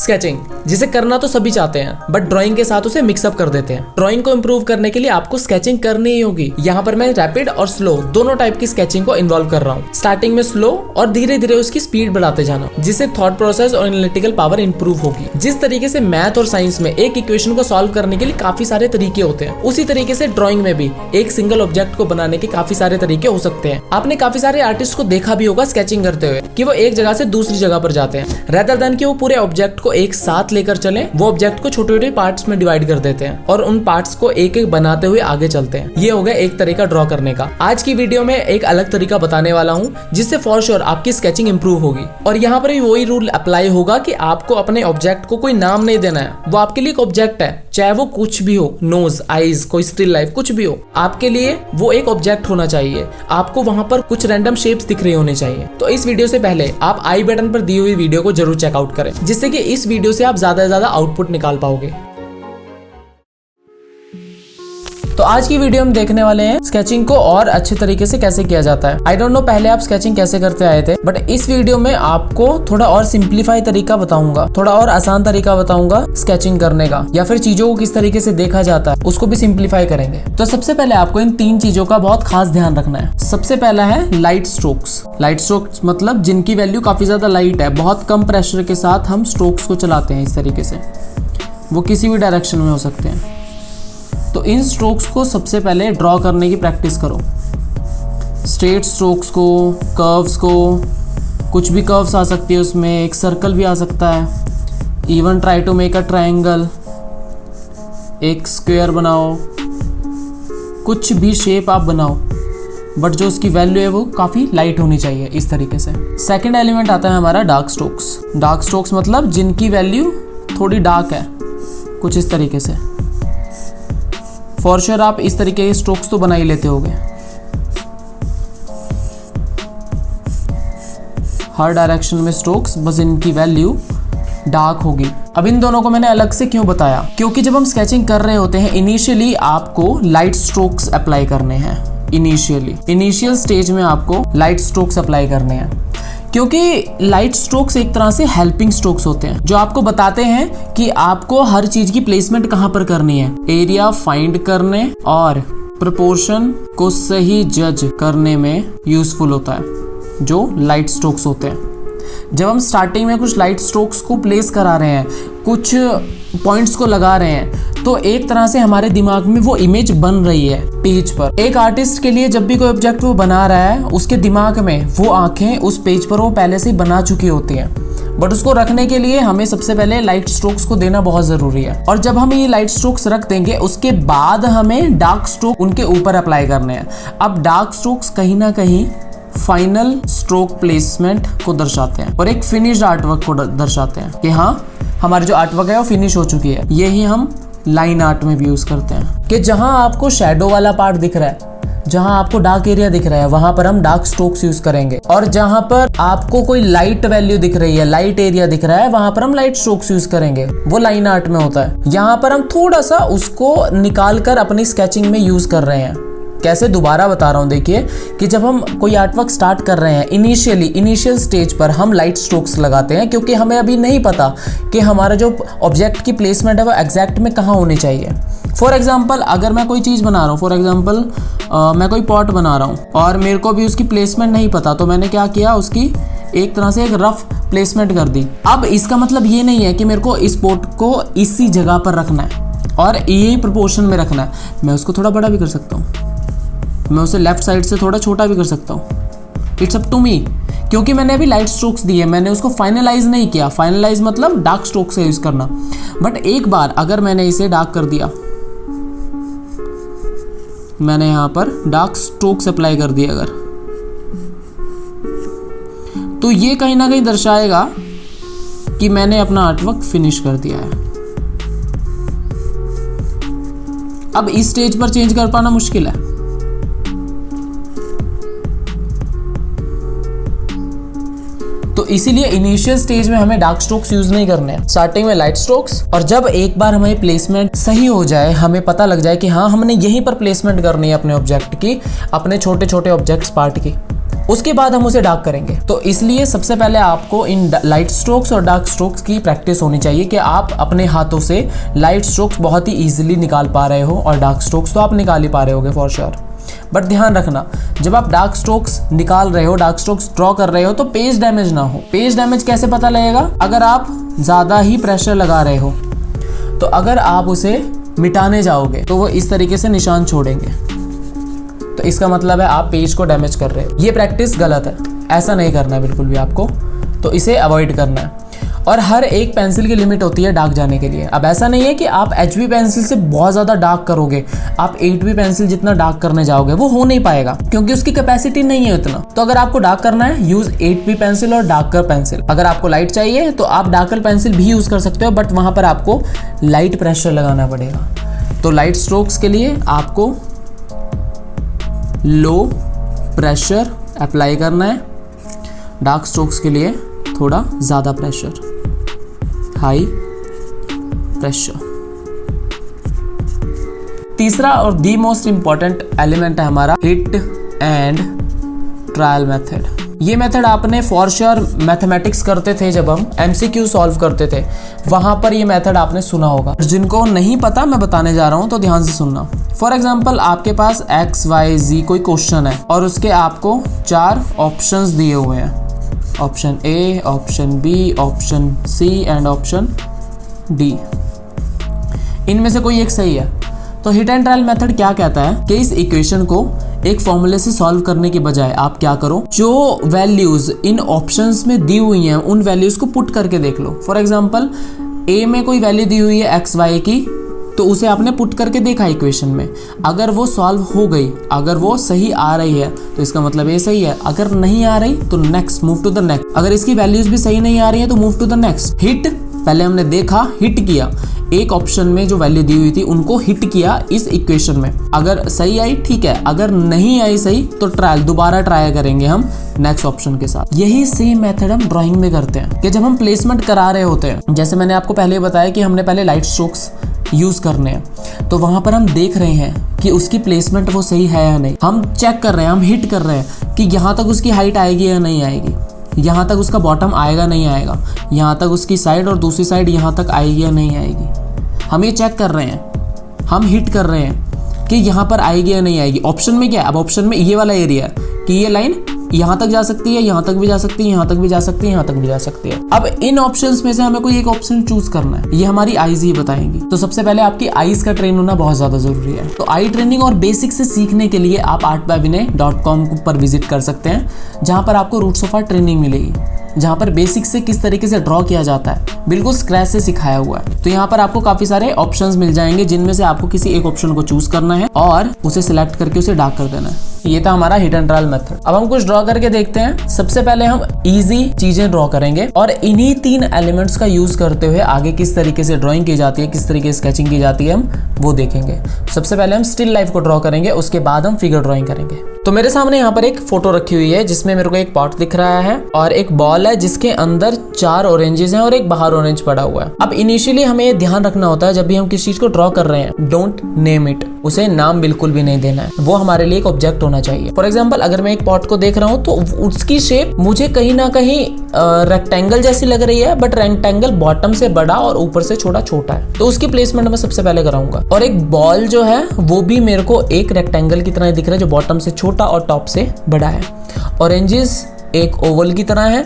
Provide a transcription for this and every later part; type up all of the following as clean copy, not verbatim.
Sketching, जिसे करना तो सभी चाहते हैं बट ड्राइंग के साथ उसे मिक्सअप कर देते हैं। ड्राइंग को इम्प्रूव करने के लिए आपको स्केचिंग करनी ही होगी। यहाँ पर मैं रैपिड और स्लो दोनों टाइप की स्केचिंग को इन्वॉल्व कर रहा हूँ। स्टार्टिंग में स्लो और धीरे धीरे उसकी स्पीड बढ़ाते जाना, जिससे थॉट प्रोसेस और एनालिटिकल पावर इंप्रूव होगी। जिस तरीके से मैथ और साइंस में एक इक्वेशन को सॉल्व करने के लिए काफी सारे तरीके होते हैं, उसी तरीके से ड्राइंग में भी एक सिंगल ऑब्जेक्ट को बनाने के काफी सारे तरीके हो सकते हैं। आपने काफी सारे आर्टिस्ट को देखा भी होगा स्केचिंग करते हुए कि वो एक जगह से दूसरी जगह पर जाते हैं, रेदर देन कि वो पूरे ऑब्जेक्ट को एक साथ लेकर चलें, वो ऑब्जेक्ट को छोटे छोटे पार्ट्स में डिवाइड कर देते हैं और उन पार्ट्स को एक एक बनाते हुए आगे चलते हैं। ये हो गया एक तरीका ड्रॉ करने का। आज की वीडियो में एक अलग तरीका बताने वाला हूँ जिससे फॉर श्योर आपकी स्केचिंग इंप्रूव होगी। और यहाँ पर भी वही रूल अप्लाई होगा कि आपको अपने ऑब्जेक्ट को कोई नाम नहीं देना है। वो आपके लिए एक ऑब्जेक्ट है, चाहे वो कुछ भी हो, नोज, आईज, कोई स्टिल लाइफ, कुछ भी हो, आपके लिए वो एक ऑब्जेक्ट होना चाहिए। आपको वहां पर कुछ रैंडम शेप्स दिख रही होनी चाहिए। तो इस वीडियो से पहले आप आई बटन पर दी हुई वीडियो को जरूर चेकआउट करें, जिससे कि इस वीडियो से आप ज्यादा से ज्यादा आउटपुट निकाल पाओगे। तो आज की वीडियो हम देखने वाले हैं स्केचिंग को और अच्छे तरीके से कैसे किया जाता है। आई डोंट नो पहले आप स्केचिंग कैसे करते आए थे, बट इस वीडियो में आपको थोड़ा और सिंप्लीफाई तरीका बताऊंगा, थोड़ा और आसान तरीका बताऊंगा स्केचिंग करने का, या फिर चीजों को किस तरीके से देखा जाता है उसको भी सिंप्लीफाई करेंगे। तो सबसे पहले आपको इन 3 चीजों का बहुत खास ध्यान रखना है। सबसे पहला है लाइट स्ट्रोक्स। लाइट स्ट्रोक्स मतलब जिनकी वैल्यू काफी ज्यादा लाइट है, बहुत कम प्रेशर के साथ हम स्ट्रोक्स को चलाते हैं इस तरीके से। वो किसी भी डायरेक्शन में हो सकते हैं। तो इन स्ट्रोक्स को सबसे पहले ड्रॉ करने की प्रैक्टिस करो। स्ट्रेट स्ट्रोक्स को, कर्व्स को, कुछ भी कर्व्स आ सकती है उसमें, एक सर्कल भी आ सकता है। Even try to make a triangle, एक स्क्वायर बनाओ, कुछ भी शेप आप बनाओ, बट जो उसकी वैल्यू है वो काफ़ी लाइट होनी चाहिए इस तरीके से। सेकेंड एलिमेंट आता है हमारा डार्क स्ट्रोक्स। डार्क स्ट्रोक्स मतलब जिनकी वैल्यू थोड़ी डार्क है, कुछ इस तरीके से। फॉर श्योर आप इस तरीके के स्ट्रोक्स तो बना ही लेते होगे। हर डायरेक्शन में स्ट्रोक्स, बस इनकी वैल्यू डार्क होगी। अब इन दोनों को मैंने अलग से क्यों बताया, क्योंकि जब हम स्केचिंग कर रहे होते हैं इनिशियली आपको लाइट स्ट्रोक्स अप्लाई करने हैं। इनिशियल स्टेज में आपको लाइट स्ट्रोक्स अप्लाई करने हैं, क्योंकि लाइट स्ट्रोक्स एक तरह से हेल्पिंग स्ट्रोक्स होते हैं जो आपको बताते हैं कि आपको हर चीज की प्लेसमेंट कहाँ पर करनी है, एरिया फाइंड करने और प्रोपोर्शन को सही जज करने में यूजफुल होता है जो लाइट स्ट्रोक्स होते हैं। जब हम स्टार्टिंग में कुछ लाइट स्ट्रोक्स को प्लेस करा रहे हैं, कुछ पॉइंट्स को लगा रहे हैं, तो एक तरह से हमारे दिमाग में वो इमेज बन रही है पेज पर। एक आर्टिस्ट के लिए जब भी कोई ऑब्जेक्ट वो बना रहा है, उसके दिमाग में वो आंखें उस पेज पर वो पहले से ही बना चुकी होती हैं, बट उसको रखने के लिए हमें सबसे पहले लाइट स्ट्रोक्स को देना बहुत जरूरी है। और जब हम ये लाइट स्ट्रोक्स रख देंगे, उसके बाद हमें डार्क स्ट्रोक उनके ऊपर अप्लाई करने हैं। अब डार्क स्ट्रोक्स कहीं ना कहीं फाइनल स्ट्रोक प्लेसमेंट को दर्शाते हैं और एक फिनिश्ड आर्टवर्क को दर्शाते हैं कि हाँ, हमारी जो आर्टवर्क है वो फिनिश हो चुकी है। यही हम लाइन आर्ट में भी यूज करते हैं कि जहां आपको शैडो वाला पार्ट दिख रहा है, जहां आपको डार्क एरिया दिख रहा है, वहां पर हम डार्क स्ट्रोक्स यूज करेंगे, और जहां पर आपको कोई लाइट वैल्यू दिख रही है, लाइट एरिया दिख रहा है, वहां पर हम लाइट स्ट्रोक्स यूज करेंगे। वो लाइन आर्ट में होता है। यहाँ पर हम थोड़ा सा उसको निकाल कर अपनी स्केचिंग में यूज कर रहे हैं। कैसे, दोबारा बता रहा हूँ। देखिए कि जब हम कोई आर्टवर्क स्टार्ट कर रहे हैं, इनिशियल स्टेज पर हम लाइट स्ट्रोक्स लगाते हैं, क्योंकि हमें अभी नहीं पता कि हमारा जो ऑब्जेक्ट की प्लेसमेंट है वो एग्जैक्ट में कहाँ होनी चाहिए। फॉर एग्जाम्पल अगर मैं कोई चीज़ बना रहा हूँ, फॉर एग्जाम्पल मैं कोई पॉट बना रहा हूँ और मेरे को भी उसकी प्लेसमेंट नहीं पता, तो मैंने क्या किया, उसकी एक तरह से एक रफ प्लेसमेंट कर दी। अब इसका मतलब ये नहीं है कि मेरे को इस पॉट को इसी जगह पर रखना है और यही प्रोपोर्शन में रखना है। मैं उसको थोड़ा बड़ा भी कर सकता हूँ, मैं उसे लेफ्ट साइड से थोड़ा छोटा भी कर सकता हूँ। इट्स अप टू मी, क्योंकि मैंने अभी लाइट स्ट्रोक्स दिए, मैंने उसको फाइनलाइज नहीं किया। फाइनलाइज मतलब डार्क स्ट्रोक से यूज करना। बट एक बार अगर मैंने इसे डार्क कर दिया, मैंने यहाँ पर डार्क स्ट्रोक्स अप्लाई कर दिए अगर, तो ये कहीं ना कहीं दर्शाएगा कि मैंने अपना आर्टवर्क फिनिश कर दिया है। अब इस स्टेज पर चेंज कर पाना मुश्किल है। तो इसीलिए इनिशियल स्टेज में हमें डार्क स्ट्रोक्स यूज नहीं करने हैं, स्टार्टिंग में लाइट स्ट्रोक्स। और जब एक बार हमें प्लेसमेंट सही हो जाए, हमें पता लग जाए कि हाँ, हमने यहीं पर प्लेसमेंट करनी है अपने ऑब्जेक्ट की, अपने छोटे छोटे ऑब्जेक्ट्स पार्ट की, उसके बाद हम उसे डार्क करेंगे। तो इसलिए सबसे पहले आपको इन लाइट स्ट्रोक्स और डार्क स्ट्रोक्स की प्रैक्टिस होनी चाहिए कि आप अपने हाथों से लाइट स्ट्रोक्स बहुत ही ईजिली निकाल पा रहे हो और डार्क स्ट्रोक्स तो आप निकाल ही पा रहे होगे फॉर श्योर। बट ध्यान रखना, जब आप डार्क स्ट्रोक्स निकाल रहे हो, डार्क स्ट्रोक्स ड्रॉ कर रहे हो, तो पेज डैमेज ना हो। पेज डैमेज कैसे पता लगेगा? अगर आप ज़्यादा ही प्रेशर लगा रहे हो, तो अगर आप उसे मिटाने जाओगे तो वो इस तरीके से निशान छोड़ेंगे, तो इसका मतलब है आप पेज को डैमेज कर रहे हो। ये प्रैक्टिस गलत है, ऐसा नहीं करना है बिल्कुल भी आपको, तो इसे अवॉइड करना है। और हर एक पेंसिल की लिमिट होती है डार्क जाने के लिए। अब ऐसा नहीं है कि आप HB पेंसिल से बहुत ज़्यादा डार्क करोगे, आप 8B पेंसिल जितना डार्क करने जाओगे वो हो नहीं पाएगा, क्योंकि उसकी कैपेसिटी नहीं है इतना। तो अगर आपको डार्क करना है, यूज़ 8B पेंसिल और डार्कर पेंसिल। अगर आपको लाइट चाहिए तो आप डार्कर पेंसिल भी यूज़ कर सकते हो, बट वहाँ पर आपको लाइट प्रेशर लगाना पड़ेगा। तो लाइट स्ट्रोक्स के लिए आपको लो प्रेशर अप्लाई करना है, डार्क स्ट्रोक्स के लिए थोड़ा ज़्यादा प्रेशर, हाई प्रेशर। तीसरा और दी मोस्ट इंपॉर्टेंट एलिमेंट है हमारा हिट एंड ट्रायल मेथड। ये मेथड आपने फॉर श्योर मैथमेटिक्स करते थे, जब हम MCQ सॉल्व करते थे वहां पर ये मेथड आपने सुना होगा। जिनको नहीं पता मैं बताने जा रहा हूं तो ध्यान से सुनना। फॉर एग्जाम्पल आपके पास X, Y, Z कोई क्वेश्चन है और उसके आपको 4 ऑप्शंस दिए हुए हैं, option A, option B, option C and option D। इनमें से कोई एक सही है। तो हिट एंड ट्रायल मेथड क्या कहता है कि इस इक्वेशन को एक फॉर्मूले से सॉल्व करने के बजाय आप क्या करो, जो वैल्यूज इन ऑप्शंस में दी हुई हैं उन वैल्यूज को पुट करके देख लो। फॉर एग्जांपल A में कोई वैल्यू दी हुई है x, y की, तो उसे आपने पुट करके देखा इक्वेशन में। अगर वो सॉल्व हो गई, अगर वो सही आ रही है तो इसका मतलब ये सही है। अगर नहीं आ रही तो next, move to the next. अगर इसकी वैल्यूज भी सही नहीं आ रही है तो move to the next. Hit, पहले हमने देखा, हिट किया, एक ऑप्शन में जो वैल्यू दी हुई थी उनको हिट किया इस इक्वेशन में। अगर सही आई ठीक है, अगर नहीं आई सही तो ट्रायल, दोबारा ट्राई करेंगे हम नेक्स्ट ऑप्शन के साथ। यही सेम मेथड हम ड्राइंग में करते हैं कि जब हम प्लेसमेंट करा रहे होते हैं, जैसे मैंने आपको पहले बताया कि हमने पहले लाइट स्ट्रोक्स यूज करने हैं, तो वहां पर हम देख रहे हैं कि उसकी प्लेसमेंट वो सही है या नहीं। हम चेक कर रहे हैं, हम हिट कर रहे हैं कि यहाँ तक उसकी हाइट आएगी या नहीं आएगी, यहाँ तक उसका बॉटम आएगा नहीं आएगा, यहाँ तक उसकी साइड और दूसरी साइड यहाँ तक आएगी या नहीं आएगी। हम ये चेक कर रहे हैं, हम हिट कर रहे हैं कि यहाँ पर आएगी या नहीं आएगी। ऑप्शन में क्या है, अब ऑप्शन में ये वाला एरिया है कि ये लाइन यहाँ तक जा सकती है, यहाँ तक भी जा सकती है, यहाँ तक भी जा सकती है, यहाँ तक भी जा सकती है। अब इन ऑप्शंस में से हमें कोई एक ऑप्शन चूज करना है, ये हमारी आईज ही बताएंगी। तो सबसे पहले आपकी आईज का ट्रेन होना बहुत ज्यादा जरूरी है। तो आई ट्रेनिंग और बेसिक से सीखने के लिए आप artbyvinay.com पर विजिट कर सकते हैं, जहां पर आपको रूट्स ऑफ आर्ट ट्रेनिंग मिलेगी, जहां पर बेसिक से किस तरीके से ड्रॉ किया जाता है बिल्कुल स्क्रैच से सिखाया हुआ है। तो यहाँ पर आपको काफी सारे ऑप्शंस मिल जाएंगे, जिनमें से आपको किसी एक ऑप्शन को चूज करना है और उसे सिलेक्ट करके उसे डार्क कर देना है। ये था हमारा हिट एंड ट्रायल मेथड। अब हम कुछ ड्रॉ करके देखते हैं। सबसे पहले हम इजी चीजें ड्रॉ करेंगे और इन्हीं 3 एलिमेंट्स का यूज करते हुए आगे किस तरीके से ड्राइंग की जाती है, किस तरीके से स्केचिंग की जाती है, हम वो देखेंगे। सबसे पहले हम स्टिल लाइफ को ड्रॉ करेंगे, उसके बाद हम फिगर ड्राइंग करेंगे। तो मेरे सामने यहाँ पर एक फोटो रखी हुई है, जिसमें मेरे को एक पॉट दिख रहा है और एक बॉल है जिसके अंदर 4 ऑरेंजेस हैं और एक बाहर ऑरेंज पड़ा हुआ है। अब इनिशियली हमें ये ध्यान रखना होता है, जब भी हम किसी चीज को ड्रॉ कर रहे हैं, डोंट नेम इट, उसे नाम बिल्कुल भी नहीं देना है, वो हमारे लिए एक ऑब्जेक्ट होना चाहिए। फॉर एग्जाम्पल अगर मैं एक पॉट को देख रहा हूँ तो उसकी शेप मुझे कहीं ना कहीं रेक्टेंगल जैसी लग रही है, बट रेक्टेंगल बॉटम से बड़ा और ऊपर से छोटा है, तो उसकी प्लेसमेंट मैं सबसे पहले कराऊंगा। और एक बॉल जो है वो भी मेरे को एक रेक्टेंगल की तरह दिख रहा है, जो बॉटम से छोटा और टॉप से बड़ा है। ऑरेंजेस एक ओवल की तरह है,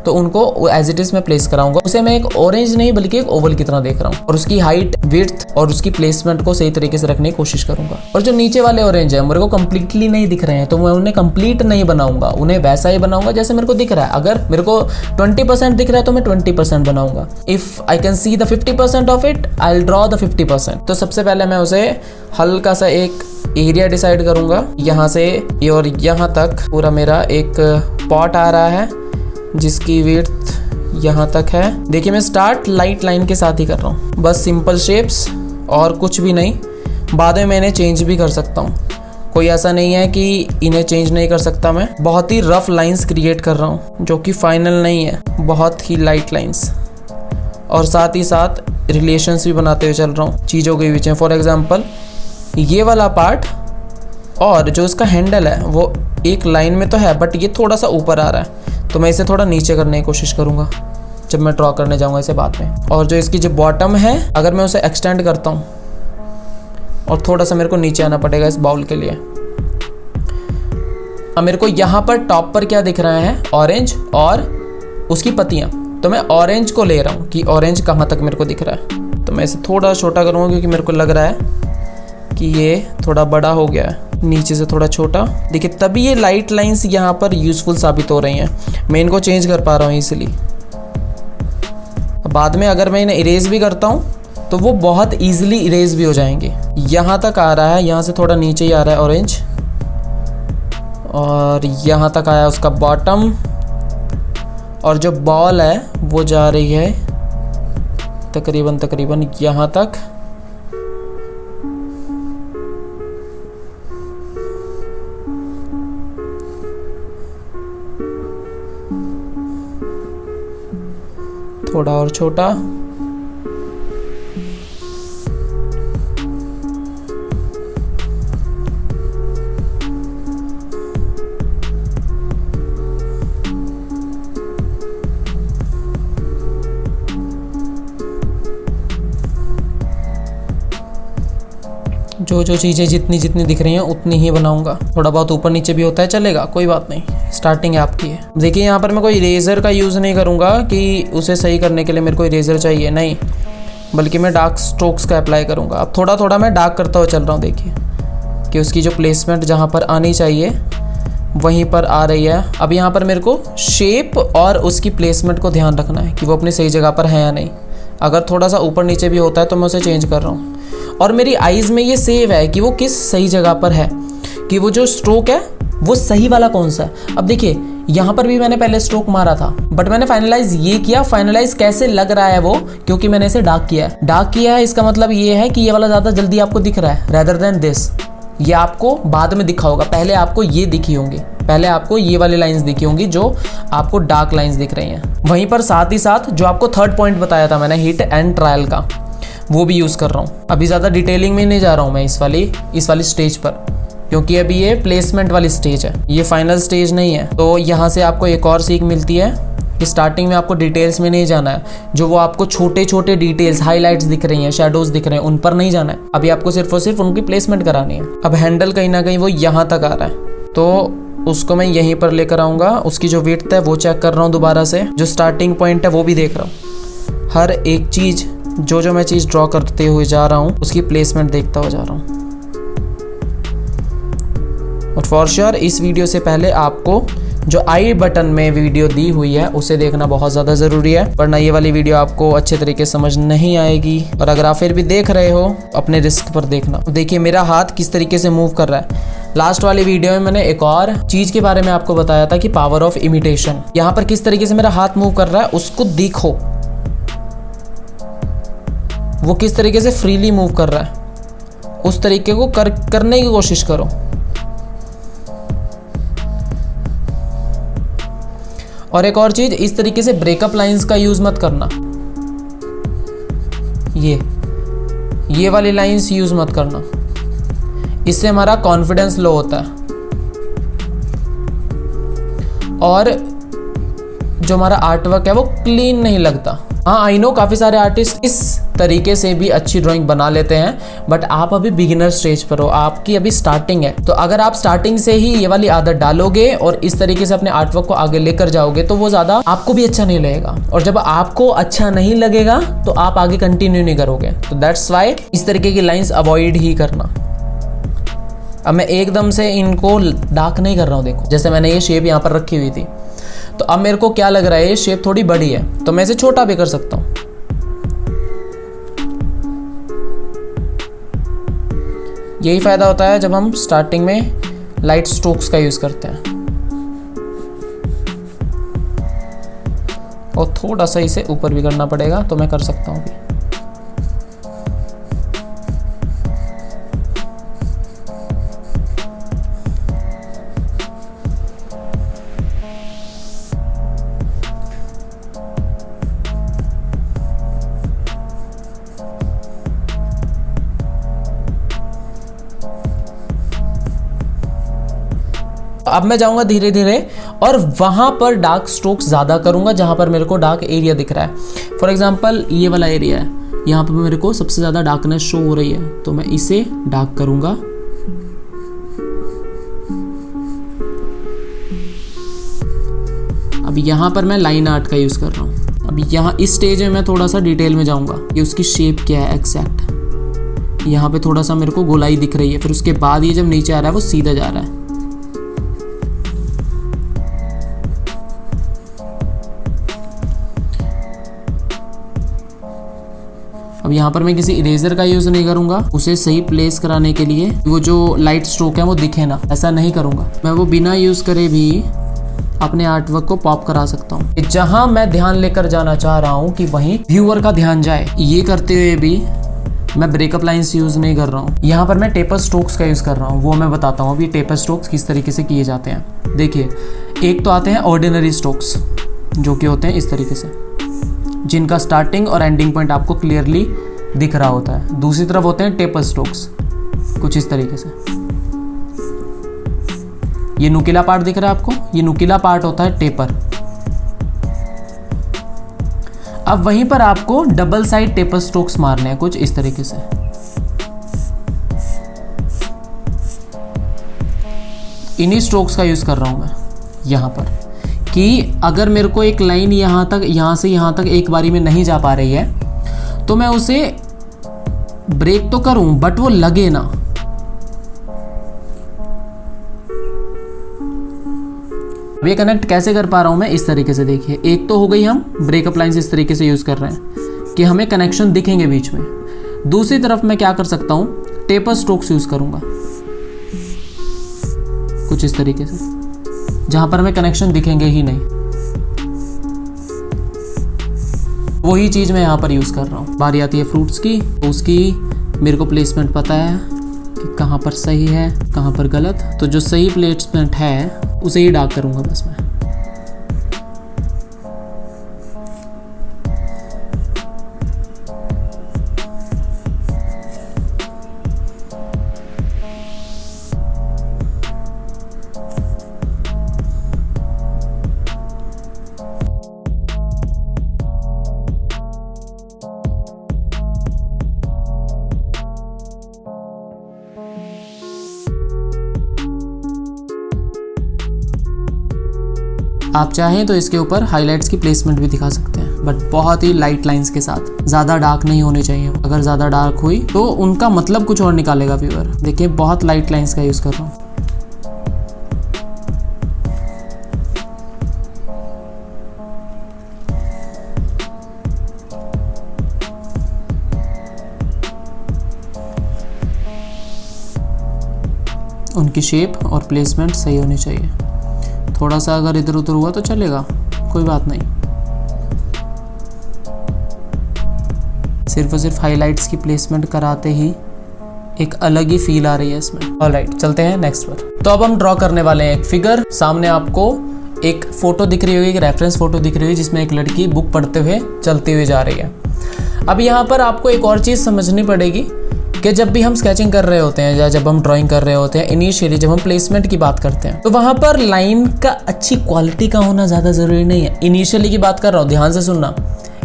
तो उनको एज इट इज मैं प्लेस कराऊंगा। उसे मैं एक ऑरेंज नहीं बल्कि एक ओवल की तरह देख रहा हूँ, और उसकी हाइट, विड्थ और उसकी प्लेसमेंट को सही तरीके से रखने की कोशिश करूंगा। और जो नीचे वाले ऑरेंज है मेरे को कंप्लीटली नहीं दिख रहे हैं, तो मैं उन्हें कंप्लीट नहीं बनाऊंगा, उन्हें वैसा ही बनाऊंगा जैसे मेरे को दिख रहा है। अगर मेरे को 20% दिख रहा है तो मैं 20% बनाऊंगा। If I can see the 50% of it, I will draw the 50%। तो सबसे पहले मैं उसे हल्का सा एक एरिया डिसाइड करूंगा, यहाँ से और यहाँ तक पूरा मेरा एक पॉट आ रहा है जिसकी विड्थ यहाँ तक है। देखिए मैं स्टार्ट लाइट लाइन के साथ ही कर रहा हूँ, बस सिंपल शेप्स और कुछ भी नहीं। बाद में मैं इन्हें चेंज भी कर सकता हूँ, कोई ऐसा नहीं है कि इन्हें चेंज नहीं कर सकता। मैं बहुत ही रफ लाइंस क्रिएट कर रहा हूँ जो कि फाइनल नहीं है, बहुत ही लाइट लाइंस, और साथ ही साथ रिलेशंस भी बनाते हुए चल रहा हूँ चीज़ों के बीच में। फॉर एग्जाम्पल ये वाला पार्ट और जो इसका हैंडल है वो एक लाइन में तो है बट ये थोड़ा सा ऊपर आ रहा है, तो मैं इसे थोड़ा नीचे करने की कोशिश करूँगा जब मैं ड्रॉ करने जाऊँगा इसे बाद में। और जो इसकी जो बॉटम है अगर मैं उसे एक्सटेंड करता हूँ और थोड़ा सा मेरे को नीचे आना पड़ेगा इस बाउल के लिए। अब मेरे को यहाँ पर टॉप पर क्या दिख रहा है, ऑरेंज और उसकी पत्तियाँ, तो मैं ऑरेंज को ले रहा हूँ कि ऑरेंज कहाँ तक मेरे को दिख रहा है। तो मैं इसे थोड़ा छोटा करूँगा क्योंकि मेरे को लग रहा है कि ये थोड़ा बड़ा हो गया है, नीचे से थोड़ा छोटा। देखिए तभी ये लाइट लाइंस यहाँ पर यूज़फुल साबित हो रही हैं। मैं इनको चेंज कर पा रहा हूँ इसीलिए। बाद में अगर मैं इन्हें इरेज भी करता हूँ तो वो बहुत ईजिली इरेज भी हो जाएंगे। यहाँ तक आ रहा है, यहाँ से थोड़ा नीचे ही आ रहा है ऑरेंज, और यहाँ तक आया उसका बॉटम, और जो बॉल है वो जा रही है तकरीबन यहाँ तक। थोड़ा और छोटा, जो चीज़ें जितनी जितनी दिख रही हैं उतनी ही बनाऊंगा। थोड़ा बहुत ऊपर नीचे भी होता है चलेगा, कोई बात नहीं, स्टार्टिंग आपकी है। देखिए यहाँ पर मैं कोई इरेजर का यूज़ नहीं करूँगा कि उसे सही करने के लिए मेरे को इरेजर चाहिए, नहीं, बल्कि मैं डार्क स्ट्रोक्स का अप्लाई करूँगा। अब थोड़ा थोड़ा मैं डार्क करता हुआ चल रहा हूँ। देखिए कि उसकी जो प्लेसमेंट जहाँ पर आनी चाहिए वहीं पर आ रही है। अब यहाँ पर मेरे को शेप और उसकी प्लेसमेंट को ध्यान रखना है कि वो अपनी सही जगह पर है या नहीं। अगर थोड़ा सा ऊपर नीचे भी होता है तो मैं उसे चेंज कर रहा हूँ। और मेरी आइज़ में ये सेव है कि वो किस सही जगह पर है, कि वो जो स्ट्रोक है वो सही वाला कौन सा है। अब देखिए यहाँ पर भी मैंने पहले स्ट्रोक मारा था बट मैंने फाइनलाइज ये किया, फाइनलाइज कैसे लग रहा है वो, क्योंकि मैंने इसे डार्क किया है। डार्क किया है इसका मतलब ये है कि ये वाला ज़्यादा जल्दी आपको दिख रहा है रेदर देन दिस। ये आपको बाद में दिखा होगा, पहले आपको ये दिखी होंगी, पहले आपको ये वाली लाइंस दिखी होंगी जो आपको डार्क लाइंस दिख रही हैं। वहीं पर साथ ही साथ जो आपको थर्ड पॉइंट बताया था मैंने हिट एंड ट्रायल का, वो भी यूज़ कर रहा हूँ। अभी ज़्यादा डिटेलिंग में नहीं जा रहा हूँ मैं इस वाली स्टेज पर, क्योंकि अभी ये प्लेसमेंट वाली स्टेज है, ये फाइनल स्टेज नहीं है। तो यहाँ से आपको एक और सीख मिलती है कि स्टार्टिंग में आपको डिटेल्स में नहीं जाना है। जो वो आपको छोटे छोटे डिटेल्स, हाईलाइट्स दिख रही हैं, शेडोज दिख रहे हैं, उन पर नहीं जाना है। अभी आपको सिर्फ और सिर्फ उनकी प्लेसमेंट करानी है। अब हैंडल कहीं ना कहीं वो यहाँ तक आ रहा है, तो उसको मैं यहीं पर लेकर आऊँगा। उसकी जो विड्थ है वो चेक कर रहा हूँ दोबारा से, जो स्टार्टिंग पॉइंट है वो भी देख रहा हूँ। हर एक चीज़ जो मैं चीज़ ड्रॉ करते हुए जा रहा हूँ उसकी प्लेसमेंट देखता हुआ जा रहा हूँ। और फॉर श्योर इस वीडियो से पहले आपको जो आई बटन में वीडियो दी हुई है उसे देखना बहुत ज़्यादा ज़रूरी है, वरना ये वाली वीडियो आपको अच्छे तरीके से समझ नहीं आएगी। और अगर आप फिर भी देख रहे हो अपने रिस्क पर देखना। देखिए मेरा हाथ किस तरीके से मूव कर रहा है। लास्ट वाली वीडियो में मैंने एक और चीज़ के बारे में आपको बताया था कि पावर ऑफ इमिटेशन। यहाँ पर किस तरीके से मेरा हाथ मूव कर रहा है उसको देखो, वो किस तरीके से फ्रीली मूव कर रहा है, उस तरीके को करने की कोशिश करो। और एक और चीज, इस तरीके से ब्रेकअप लाइंस का यूज मत करना। ये वाली लाइंस यूज मत करना, इससे हमारा कॉन्फिडेंस लो होता है और जो हमारा आर्टवर्क है वो क्लीन नहीं लगता। हाँ आई नो काफ़ी सारे आर्टिस्ट इस तरीके से भी अच्छी ड्राइंग बना लेते हैं, बट आप अभी बिगिनर स्टेज पर हो, आपकी अभी स्टार्टिंग है। तो अगर आप स्टार्टिंग से ही ये वाली आदत डालोगे और इस तरीके से अपने आर्टवर्क को आगे लेकर जाओगे तो वो ज़्यादा आपको भी अच्छा नहीं लगेगा, और जब आपको अच्छा नहीं लगेगा तो आप आगे कंटिन्यू नहीं करोगे। तो दैट्स वाई इस तरीके की लाइन्स अवॉइड ही करना। अब मैं एकदम से इनको डार्क नहीं कर रहा हूँ। देखो जैसे मैंने ये शेप यहाँ पर रखी हुई थी, तो अब मेरे को क्या लग रहा है ये शेप थोड़ी बड़ी है, तो मैं इसे छोटा भी कर सकता हूँ। यही फायदा होता है जब हम स्टार्टिंग में लाइट स्ट्रोक्स का यूज करते हैं। और थोड़ा सा इसे ऊपर भी करना पड़ेगा, तो मैं कर सकता हूँ भी। अब मैं जाऊंगा धीरे धीरे और वहां पर डार्क स्ट्रोक्स ज़्यादा करूंगा जहां पर मेरे को डार्क एरिया दिख रहा है। फॉर एग्जांपल ये वाला एरिया है, यहाँ पर मेरे को सबसे ज़्यादा डार्कनेस शो हो रही है, तो मैं इसे डार्क करूंगा। अब यहाँ पर मैं लाइन आर्ट का यूज़ कर रहा हूँ। अब यहाँ इस स्टेज में मैं थोड़ा सा डिटेल में जाऊँगा कि उसकी शेप क्या है एग्जैक्ट। यहाँ पे थोड़ा सा मेरे को गोलाई दिख रही है, फिर उसके बाद ये जब नीचे आ रहा है वो सीधा जा रहा है। अब यहाँ पर मैं किसी इरेजर का यूज़ नहीं करूँगा, उसे सही प्लेस कराने के लिए वो जो लाइट स्ट्रोक है वो दिखे ना, ऐसा नहीं करूँगा। मैं वो बिना यूज़ करे भी अपने आर्टवर्क को पॉप करा सकता हूँ। जहाँ मैं ध्यान लेकर जाना चाह रहा हूँ कि वहीं व्यूअर का ध्यान जाए। ये करते हुए भी मैं ब्रेकअप लाइन्स यूज़ नहीं कर रहा हूँ। यहाँ पर मैं टेपर स्ट्रोक्स का यूज़ कर रहा हूँ, वो मैं बताता हूँ अभी टेपर स्ट्रोक्स किस तरीके से किए जाते हैं। देखिए, एक तो आते हैं ऑर्डिनरी स्ट्रोक्स जो कि होते हैं इस तरीके से, जिनका स्टार्टिंग और एंडिंग पॉइंट आपको क्लियरली दिख रहा होता है। दूसरी तरफ होते हैं टेपर स्ट्रोक्स, कुछ इस तरीके से। ये नुकीला पार्ट दिख रहा है आपको, ये नुकीला पार्ट होता है टेपर। अब वहीं पर आपको डबल साइड टेपर स्ट्रोक्स मारने हैं कुछ इस तरीके से। इन्हीं स्ट्रोक्स का यूज कर रहा हूं मैं यहां पर, कि अगर मेरे को एक लाइन यहां से यहां तक एक बारी में नहीं जा पा रही है तो मैं उसे ब्रेक तो करूं बट वो लगे ना। अब ये कनेक्ट कैसे कर पा रहा हूं मैं इस तरीके से, देखिए एक तो हो गई, हम ब्रेकअप लाइन्स इस तरीके से यूज कर रहे हैं कि हमें कनेक्शन दिखेंगे बीच में। दूसरी तरफ मैं क्या कर सकता हूं, टेपर स्ट्रोक्स यूज करूंगा कुछ इस तरीके से, जहां पर हमें कनेक्शन दिखेंगे ही नहीं। वही चीज मैं यहां पर यूज कर रहा हूं। बारी आती है फ्रूट्स की, तो उसकी मेरे को प्लेसमेंट पता है कि कहां पर सही है कहां पर गलत, तो जो सही प्लेसमेंट है उसे ही डार्क करूंगा बस मैं। आप चाहें तो इसके ऊपर हाइलाइट्स की प्लेसमेंट भी दिखा सकते हैं, बट बहुत ही लाइट लाइंस के साथ, ज़्यादा डार्क नहीं होने चाहिए। अगर ज़्यादा डार्क हुई तो उनका मतलब कुछ और निकालेगा व्यूअर। देखिए बहुत लाइट लाइंस का यूज़ कर रहा हूँ। उनकी शेप और प्लेसमेंट सही होनी चाहिए। थोड़ा सा अगर इधर उधर हुआ तो चलेगा, कोई बात नहीं। सिर्फ और सिर्फ हाइलाइट्स की प्लेसमेंट कराते ही एक अलग ही फील आ रही है इसमें। ऑलराइट, चलते हैं नेक्स्ट पर। तो अब हम ड्रॉ करने वाले हैं एक फिगर। सामने आपको एक फोटो दिख रही होगी, एक रेफरेंस फोटो दिख रही होगी जिसमें एक लड़की बुक पढ़ते हुए चलती हुई जा रही है। अब यहाँ पर आपको एक और चीज़ समझनी पड़ेगी कि जब भी हम स्केचिंग कर रहे होते हैं या जब हम ड्राइंग कर रहे होते हैं, इनिशियली जब हम प्लेसमेंट की बात करते हैं तो वहाँ पर लाइन का अच्छी क्वालिटी का होना ज़्यादा ज़रूरी नहीं है। इनिशियली की बात कर रहा हूँ, ध्यान से सुनना।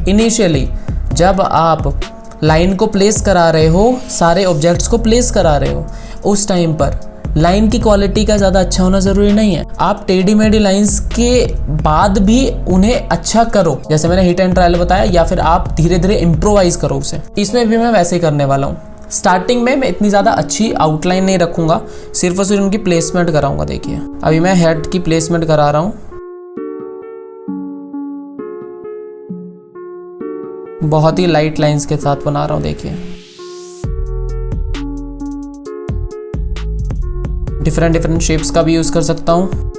इनिशियली जब आप लाइन को प्लेस करा रहे हो, सारे ऑब्जेक्ट्स को प्लेस करा रहे हो, उस टाइम पर लाइन की क्वालिटी का ज़्यादा अच्छा होना ज़रूरी नहीं है। आप टेढ़ी मेढ़ी लाइंस के बाद भी उन्हें अच्छा करो, जैसे मैंने हिट एंड ट्रायल बताया, या फिर आप धीरे धीरे इम्प्रोवाइज करो उसे। इसमें भी मैं वैसे ही करने वाला हूँ। स्टार्टिंग में मैं इतनी ज़्यादा अच्छी आउटलाइन नहीं रखूँगा, सिर्फ और सिर्फ उनकी प्लेसमेंट कराऊंगा। देखिए अभी मैं हेड की प्लेसमेंट करा रहा हूँ, बहुत ही लाइट लाइंस के साथ बना रहा हूँ। देखिए डिफरेंट शेप्स का भी यूज़ कर सकता हूँ।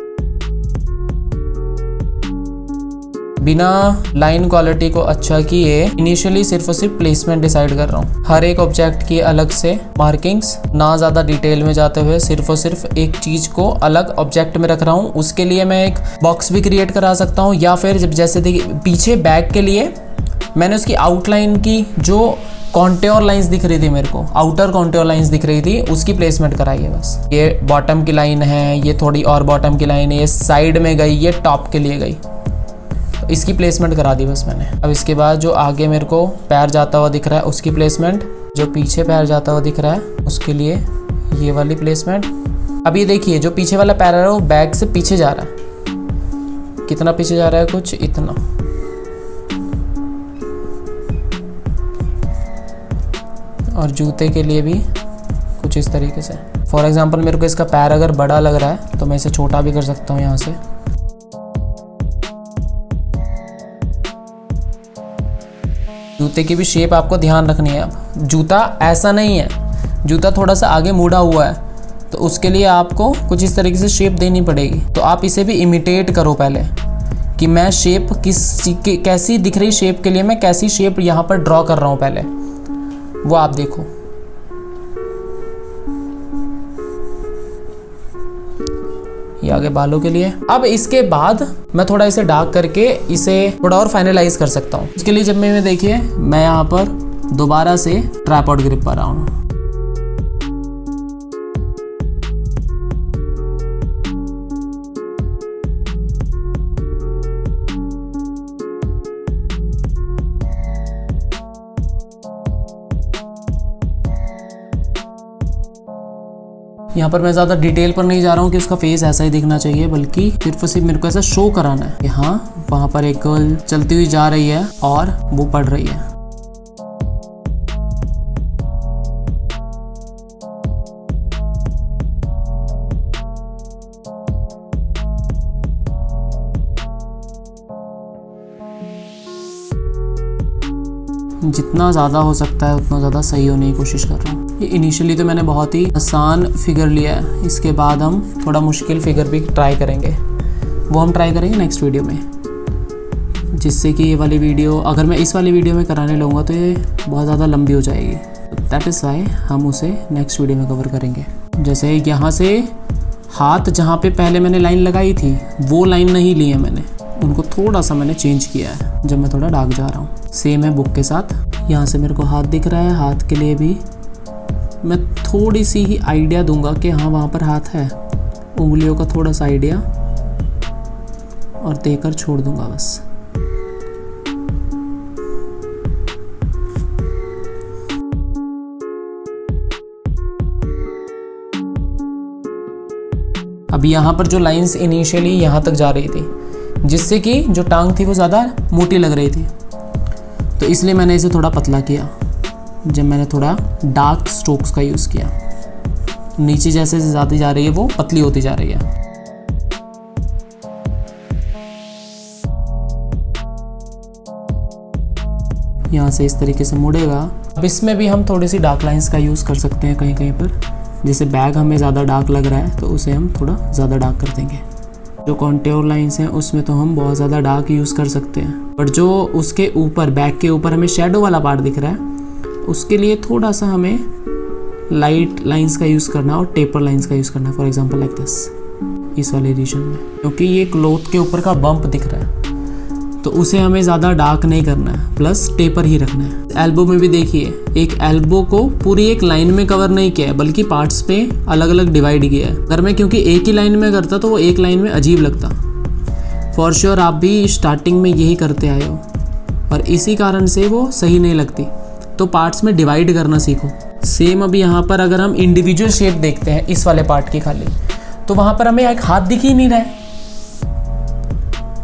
बिना लाइन क्वालिटी को अच्छा किए इनिशियली सिर्फ और सिर्फ प्लेसमेंट डिसाइड कर रहा हूँ। हर एक ऑब्जेक्ट की अलग से मार्किंग्स, ना ज़्यादा डिटेल में जाते हुए सिर्फ और सिर्फ एक चीज़ को अलग ऑब्जेक्ट में रख रहा हूँ। उसके लिए मैं एक बॉक्स भी क्रिएट करा सकता हूँ, या फिर जब जैसे देखिए पीछे बैग के लिए मैंने उसकी आउटलाइन की जो कॉन्ट्योर लाइंस दिख रही थी मेरे को, आउटर कॉन्ट्योर लाइंस दिख रही थी, उसकी प्लेसमेंट कराई है बस। ये बॉटम की लाइन है, ये थोड़ी और बॉटम की लाइन है, ये साइड में गई, ये टॉप के लिए गई, तो इसकी प्लेसमेंट करा दी बस मैंने। अब इसके बाद जो आगे मेरे को पैर जाता हुआ दिख रहा है उसकी प्लेसमेंट, जो पीछे पैर जाता हुआ दिख रहा है उसके लिए ये वाली प्लेसमेंट। अब ये देखिए जो पीछे वाला पैर है वो बैग से पीछे जा रहा है, कितना पीछे जा रहा है, कुछ इतना। और जूते के लिए भी कुछ इस तरीके से। फॉर एग्जांपल मेरे को इसका पैर अगर बड़ा लग रहा है तो मैं इसे छोटा भी कर सकता हूँ यहाँ से। जूते की भी शेप आपको ध्यान रखनी है। अब जूता ऐसा नहीं है, जूता थोड़ा सा आगे मुड़ा हुआ है, तो उसके लिए आपको कुछ इस तरीके से शेप देनी पड़ेगी। तो आप इसे भी इमिटेट करो पहले कि मैं शेप कैसी दिख रही शेप के लिए मैं कैसी शेप यहाँ पर ड्रॉ कर रहा हूँ, पहले वो आप देखो। ये आगे बालों के लिए। अब इसके बाद मैं थोड़ा इसे डार्क करके इसे थोड़ा और फाइनलाइज कर सकता हूँ। इसके लिए जब मैं देखिए मैं यहाँ पर दोबारा से ट्राइपॉड ग्रिप पर आऊँ। यहाँ पर मैं ज़्यादा डिटेल पर नहीं जा रहा हूँ कि उसका फेस ऐसा ही दिखना चाहिए, बल्कि सिर्फ और सिर्फ मेरे को ऐसा शो कराना है कि हाँ वहाँ पर एक गर्ल चलती हुई जा रही है और वो पढ़ रही है। जितना ज़्यादा हो सकता है उतना ज़्यादा सही होने की कोशिश कर रहा हूँ। ये इनिशियली तो मैंने बहुत ही आसान फिगर लिया है, इसके बाद हम थोड़ा मुश्किल फिगर भी ट्राई करेंगे, वो हम ट्राई करेंगे नेक्स्ट वीडियो में, जिससे कि ये वाली वीडियो अगर मैं इस वाली वीडियो में कराने लगूँगा तो ये बहुत ज़्यादा लंबी हो जाएगी। दैट इज़ वाई हम उसे नेक्स्ट वीडियो में कवर करेंगे। जैसे यहाँ से हाथ जहाँ पे पहले मैंने लाइन लगाई थी वो लाइन नहीं ली है मैंने, उनको थोड़ा सा मैंने चेंज किया है जब मैं थोड़ा डार्क जा रहा हूँ। सेम है बुक के साथ। यहाँ से मेरे को हाथ दिख रहा है, हाथ के लिए भी मैं थोड़ी सी ही आइडिया दूंगा कि हाँ वहाँ पर हाथ है, उंगलियों का थोड़ा सा आइडिया और देकर छोड़ दूंगा बस। अब यहाँ पर जो लाइंस इनिशियली यहाँ तक जा रही थी, जिससे कि जो टांग थी वो ज़्यादा मोटी लग रही थी, तो इसलिए मैंने इसे थोड़ा पतला किया जब मैंने थोड़ा डार्क स्ट्रोक्स का यूज़ किया। नीचे जैसे ज़्यादा जा रही है वो पतली होती जा रही है। यहाँ से इस तरीके से मुड़ेगा। अब इसमें भी हम थोड़ी सी डार्क लाइंस का यूज़ कर सकते हैं कहीं कहीं पर। जैसे बैग हमें ज़्यादा डार्क लग रहा है तो उसे हम थोड़ा ज़्यादा डार्क कर देंगे। जो कॉन्ट्योर लाइंस हैं उसमें तो हम बहुत ज़्यादा डार्क यूज़ कर सकते हैं, पर जो उसके ऊपर बैक के ऊपर हमें शेडो वाला पार्ट दिख रहा है उसके लिए थोड़ा सा हमें लाइट लाइंस का यूज़ करना और टेपर लाइंस का यूज़ करना है। फॉर एग्जांपल लाइक दिस, इस वाले रीजन में, क्योंकि ये क्लोथ के ऊपर का बम्प दिख रहा है तो उसे हमें ज़्यादा डार्क नहीं करना है, प्लस टेपर ही रखना है। एल्बो में भी देखिए एक एल्बो को पूरी एक लाइन में कवर नहीं किया है, बल्कि पार्ट्स पे अलग अलग डिवाइड किया है। अगर मैं क्योंकि एक ही लाइन में करता तो वो एक लाइन में अजीब लगता। फॉर श्योर आप भी स्टार्टिंग में यही करते आए हो और इसी कारण से वो सही नहीं लगती, तो पार्ट्स में डिवाइड करना सीखो। सेम अभी यहाँ पर अगर हम इंडिविजुअल शेप देखते हैं इस वाले पार्ट की खाली, तो वहाँ पर हमें एक हाथ दिख ही नहीं रहा है।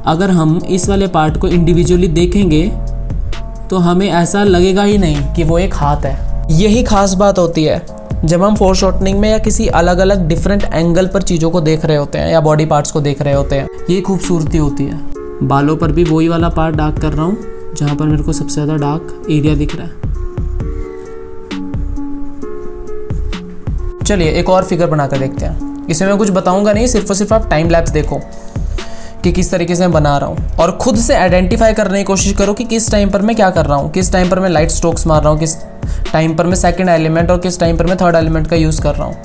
अगर हम इस वाले पार्ट को इंडिविजुअली देखेंगे तो हमें ऐसा लगेगा ही नहीं कि वो एक हाथ है। यही खास बात होती है जब हम फोरशॉर्टनिंग में या किसी अलग अलग डिफरेंट एंगल पर चीज़ों को देख रहे होते हैं या बॉडी पार्ट्स को देख रहे होते हैं, ये खूबसूरती होती है। बालों पर भी वही वाला पार्ट डार्क कर रहा हूँ जहाँ पर मेरे को सबसे ज़्यादा डार्क एरिया दिख रहा है। चलिए एक और फिगर बनाकर देखते हैं। इसमें मैं कुछ बताऊंगा नहीं, सिर्फ और सिर्फ आप टाइम लैप्स देखो कि किस तरीके से मैं बना रहा हूँ और खुद से आइडेंटिफाई करने की कोशिश करो कि किस टाइम पर मैं क्या कर रहा हूँ, किस टाइम पर मैं लाइट स्ट्रोक्स मार रहा हूँ, किस टाइम पर मैं सेकंड एलिमेंट और किस टाइम पर मैं थर्ड एलिमेंट का यूज़ कर रहा हूँ।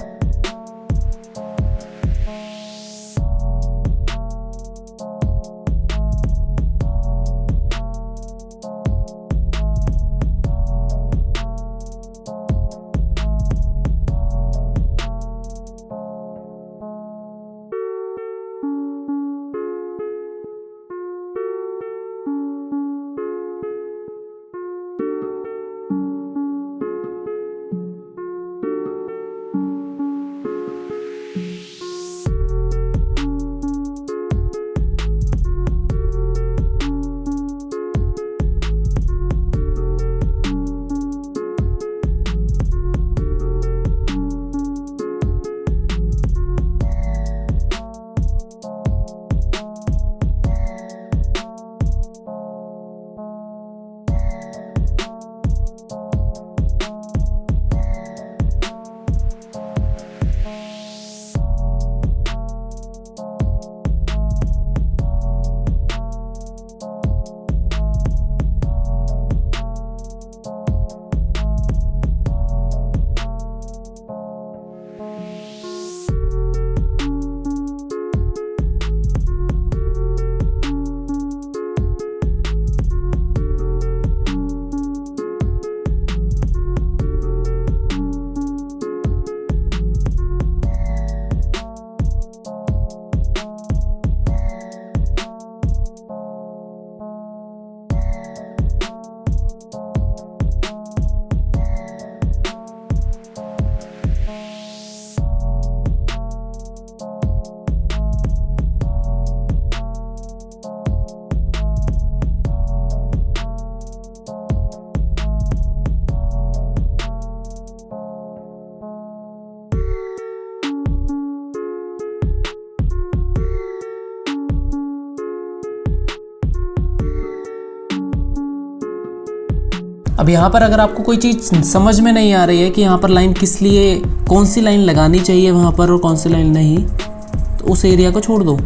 अब यहाँ पर अगर आपको कोई चीज़ समझ में नहीं आ रही है कि यहाँ पर लाइन किस लिए, कौन सी लाइन लगानी चाहिए वहाँ पर और कौन सी लाइन नहीं, तो उस एरिया को छोड़ दो,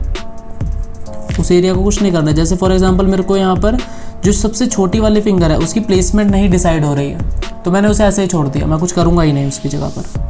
उस एरिया को कुछ नहीं करना। जैसे फॉर एग्जांपल मेरे को यहाँ पर जो सबसे छोटी वाली फिंगर है उसकी प्लेसमेंट नहीं डिसाइड हो रही है, तो मैंने उसे ऐसे ही छोड़ दिया, मैं कुछ करूँगा ही नहीं उसकी जगह पर।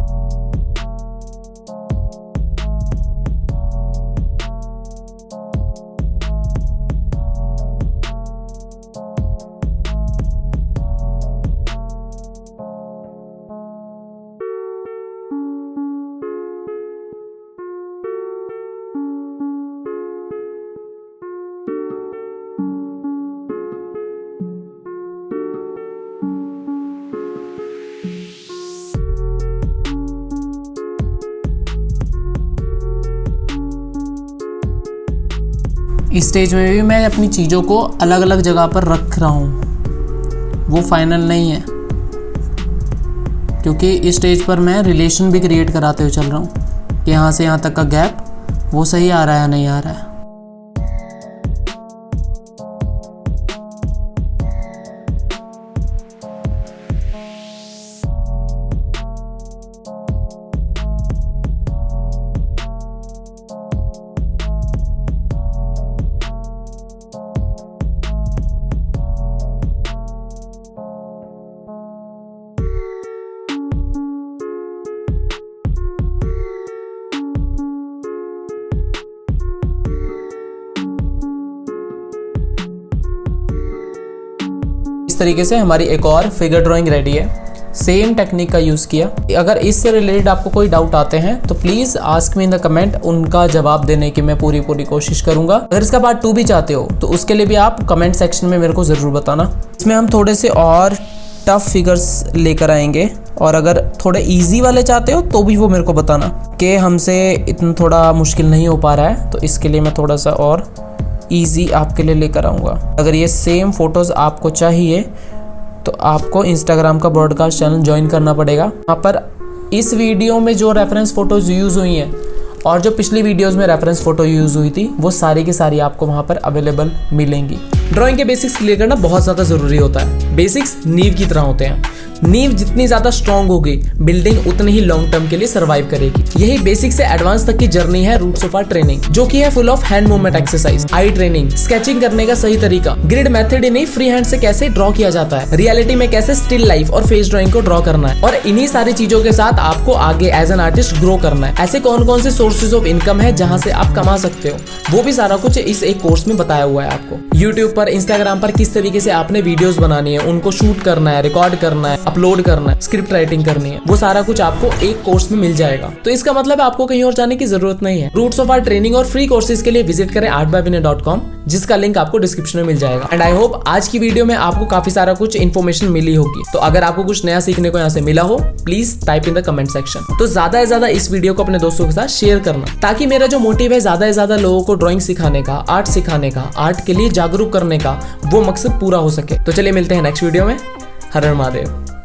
इस स्टेज में भी मैं अपनी चीज़ों को अलग अलग जगह पर रख रहा हूँ, वो फाइनल नहीं है, क्योंकि इस स्टेज पर मैं रिलेशन भी क्रिएट कराते हुए चल रहा हूँ कि यहाँ से यहाँ तक का गैप वो सही आ रहा है या नहीं आ रहा है। इस तरीके से हमारी एक और फिगर ड्राइंग रेडी है। सेम टेक्निक का यूज़ किया। अगर इससे रिलेटेड आपको कोई डाउट आते हैं तो please ask me in the comment, उनका जवाब देने की मैं पूरी कोशिश करूंगा। अगर इसका पार्ट 2 भी चाहते हो तो उसके लिए भी आप कमेंट सेक्शन में मेरे को ज़रूर बताना। इसमें हम थोड़े से और टफ फिगर्स लेकर आएंगे, और अगर थोड़े ईजी वाले चाहते हो तो भी वो मेरे को बताना कि हमसे इतना थोड़ा मुश्किल नहीं हो पा रहा है, तो इसके लिए मैं थोड़ा सा और ईजी आपके लिए लेकर आऊँगा। अगर ये सेम फ़ोटोज़ आपको चाहिए तो आपको इंस्टाग्राम का ब्रॉडकास्ट चैनल ज्वाइन करना पड़ेगा। यहाँ पर इस वीडियो में जो रेफरेंस फ़ोटोज़ यूज़ हुई हैं और जो पिछली वीडियोस में रेफरेंस फ़ोटो यूज़ हुई थी वो सारी की सारी आपको वहाँ पर अवेलेबल मिलेंगी। ड्राइंग के बेसिक्स क्लियर करना बहुत ज़्यादा ज़रूरी होता है। बेसिक्स नींव की तरह होते हैं। नींव जितनी ज़्यादा स्ट्रॉन्ग होगी, बिल्डिंग उतनी ही लॉन्ग टर्म के लिए सर्वाइव करेगी। यही बेसिक से एडवांस तक की जर्नी है रूट्स ऑफ आर्ट ट्रेनिंग, जो कि है full of hand movement exercise, I training, sketching करने का सही तरीका, ग्रिड मेथड ही नहीं फ्री हैंड से कैसे ड्रॉ किया जाता है, रियलिटी में कैसे स्टिल लाइफ और फेस ड्राइंग को ड्रॉ करना है, और इन्हीं सारी चीजों के साथ आपको आगे एज एन आर्टिस्ट ग्रो करना है। ऐसे कौन कौन से सोर्सेज ऑफ इनकम है जहां से आप कमा सकते हो, वो भी सारा कुछ इस एक कोर्स में बताया हुआ है आपको। यूट्यूब पर, इंस्टाग्राम पर किस तरीके से आपने वीडियोस बनानी है, उनको शूट करना है, रिकॉर्ड करना है, अपलोड करना है, स्क्रिप्ट राइटिंग करनी है, वो सारा कुछ आपको एक कोर्स में मिल जाएगा। तो इसका मतलब आपको कहीं और जाने की जरूरत नहीं है। रूट्स ऑफ आर्ट ट्रेनिंग और फ्री कोर्सेज के लिए विजिट करें artbyvinay.com, जिसका लिंक आपको डिस्क्रिप्शन में मिल जाएगा। एंड आई होप आज की वीडियो में आपको काफी सारा कुछ इन्फॉर्मेशन मिली होगी। तो अगर आपको कुछ नया सीखने को यहाँ से मिला हो, please type in the comment section. तो ज्यादा से ज्यादा इस वीडियो को अपने दोस्तों के साथ शेयर करना, ताकि मेरा जो मोटिव है ज्यादा से ज्यादा लोगों को ड्राइंग सिखाने का, आर्ट सिखाने का, आर्ट के लिए जागरूक करने का, वो मकसद पूरा हो सके। तो चलिए मिलते हैं नेक्स्ट वीडियो में। हर हर महादेव।